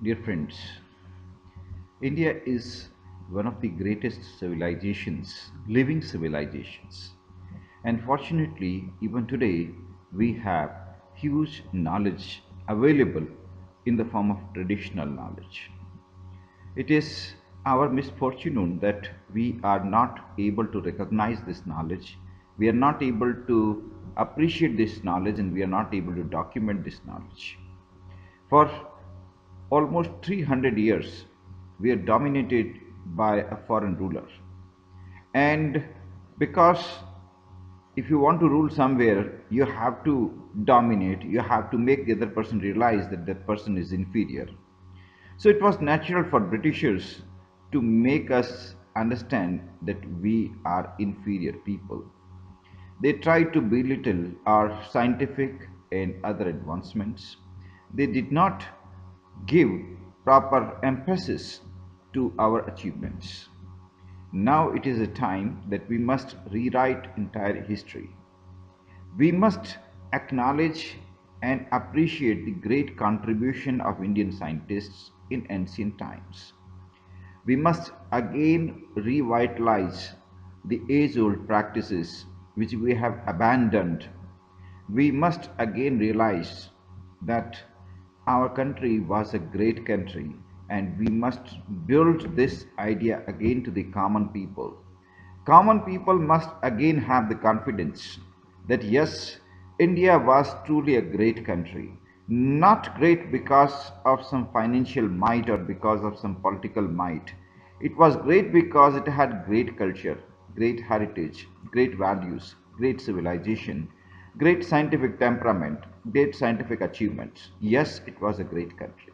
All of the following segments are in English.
Dear friends, India is one of the greatest civilizations, living civilizations. And fortunately, even today, we have huge knowledge available in the form of traditional knowledge. It is our misfortune that we are not able to recognize this knowledge, we are not able to appreciate this knowledge, and we are not able to document this knowledge. For almost 300 years, we are dominated by a foreign ruler. And because if you want to rule somewhere, you have to dominate, you have to make the other person realize that that person is inferior. So it was natural for Britishers to make us understand that we are inferior people. They tried to belittle our scientific and other advancements. They did not give proper emphasis to our achievements. Now it is a time that we must rewrite entire history. We must acknowledge and appreciate the great contribution of Indian scientists in ancient times. We must again revitalize the age old practices which we have abandoned. We must again realize that our country was a great country and we must build this idea again to the common people. Common people must again have the confidence that yes, India was truly a great country. Not great because of some financial might or because of some political might. It was great because it had great culture, great heritage, great values, great civilization, great scientific temperament, great scientific achievements. Yes, it was a great country.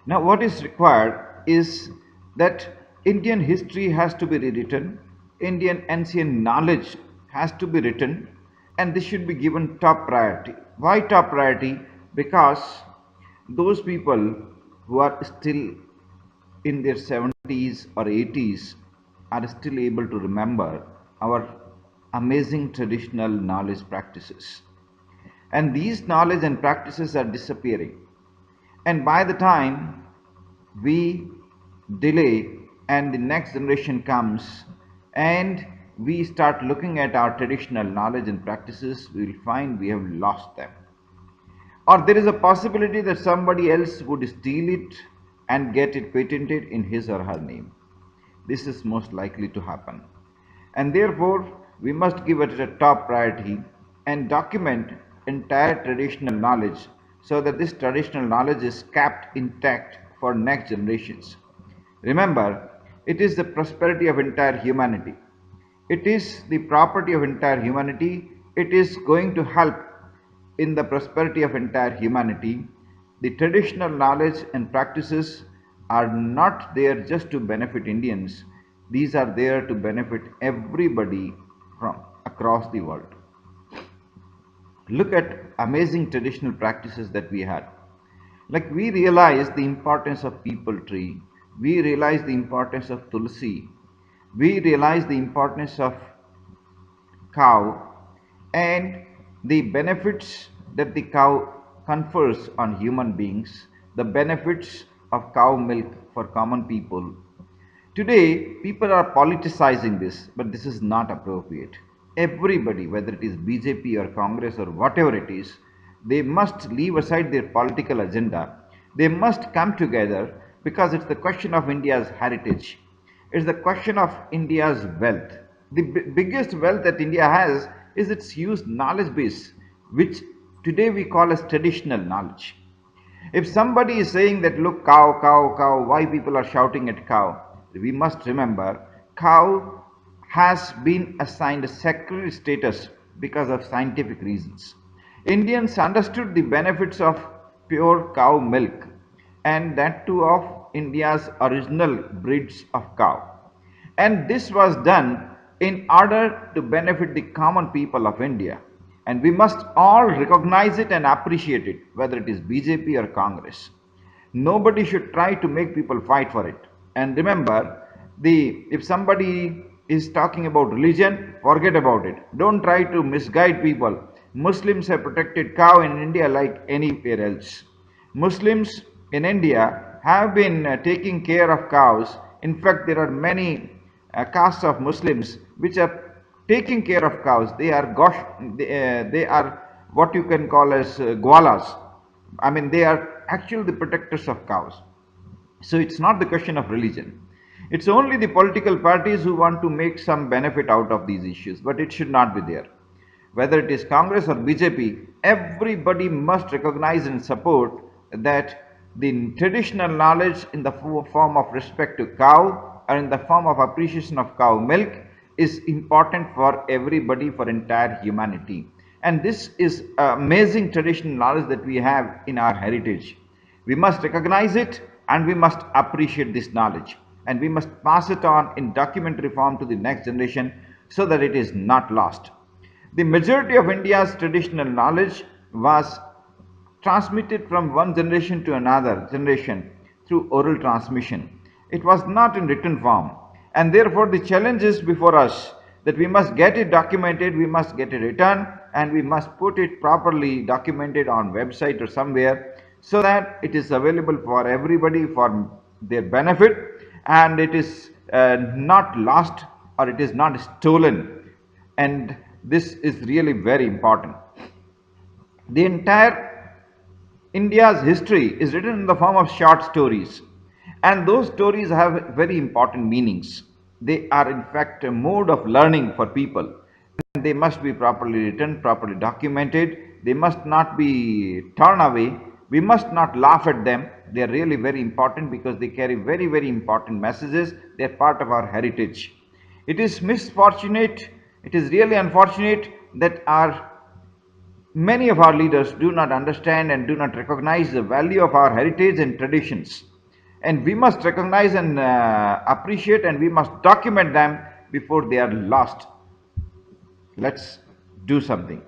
Now, what is required is that Indian history has to be rewritten, Indian ancient knowledge has to be written, and this should be given top priority. Why top priority? Because those people who are still in their 70s or 80s are still able to remember our amazing traditional knowledge practices. And these knowledge and practices are disappearing. And by the time we delay and the next generation comes and we start looking at our traditional knowledge and practices, we will find we have lost them. Or there is a possibility that somebody else would steal it and get it patented in his or her name. This is most likely to happen. And therefore, we must give it a top priority and document entire traditional knowledge so that this traditional knowledge is kept intact for next generations. Remember, it is the prosperity of entire humanity. It is the property of entire humanity. It is going to help in the prosperity of entire humanity. The traditional knowledge and practices are not there just to benefit Indians. These are there to benefit everybody from across the world. Look at amazing traditional practices that we had. Like we realize the importance of people tree, we realize the importance of tulsi, we realize the importance of cow and the benefits that the cow confers on human beings, the benefits of cow milk for common people. Today, people are politicizing this, but this is not appropriate. Everybody, whether it is BJP or Congress or whatever it is, they must leave aside their political agenda. They must come together because it's the question of India's heritage. It's the question of India's wealth. The biggest wealth that India has is its huge knowledge base, which today we call as traditional knowledge. If somebody is saying that, look, cow, cow, cow, why people are shouting at cow? We must remember cow has been assigned a sacred status because of scientific reasons. Indians understood the benefits of pure cow milk and that too of India's original breeds of cow. And this was done in order to benefit the common people of India. And we must all recognize it and appreciate it, whether it is BJP or Congress. Nobody should try to make people fight for it. And remember, if somebody is talking about religion, forget about it. Don't try to misguide people. Muslims have protected cow in India like anywhere else. Muslims in India have been taking care of cows. In fact, there are many castes of Muslims which are taking care of cows. They are what you can call as gwalas. I mean, they are actually the protectors of cows. So it's not the question of religion. It's only the political parties who want to make some benefit out of these issues, but it should not be there. Whether it is Congress or BJP, everybody must recognize and support that the traditional knowledge in the form of respect to cow or in the form of appreciation of cow milk is important for everybody, for entire humanity. And this is amazing traditional knowledge that we have in our heritage. We must recognize it and we must appreciate this knowledge, and we must pass it on in documentary form to the next generation so that it is not lost. The majority of India's traditional knowledge was transmitted from one generation to another generation through oral transmission. It was not in written form, and therefore the challenge is before us that we must get it documented, we must get it written, and we must put it properly documented on website or somewhere so that it is available for everybody for their benefit, and it is not lost or it is not stolen. And this is really very important. The entire India's history is written in the form of short stories, and those stories have very important meanings. They are, in fact, a mode of learning for people, and they must be properly written, properly documented. They must not be torn away. We must not laugh at them. They are really very important because they carry very, very important messages. They are part of our heritage. It is misfortunate, it is really unfortunate that many of our leaders do not understand and do not recognize the value of our heritage and traditions. And we must recognize and appreciate, and we must document them before they are lost. Let's do something.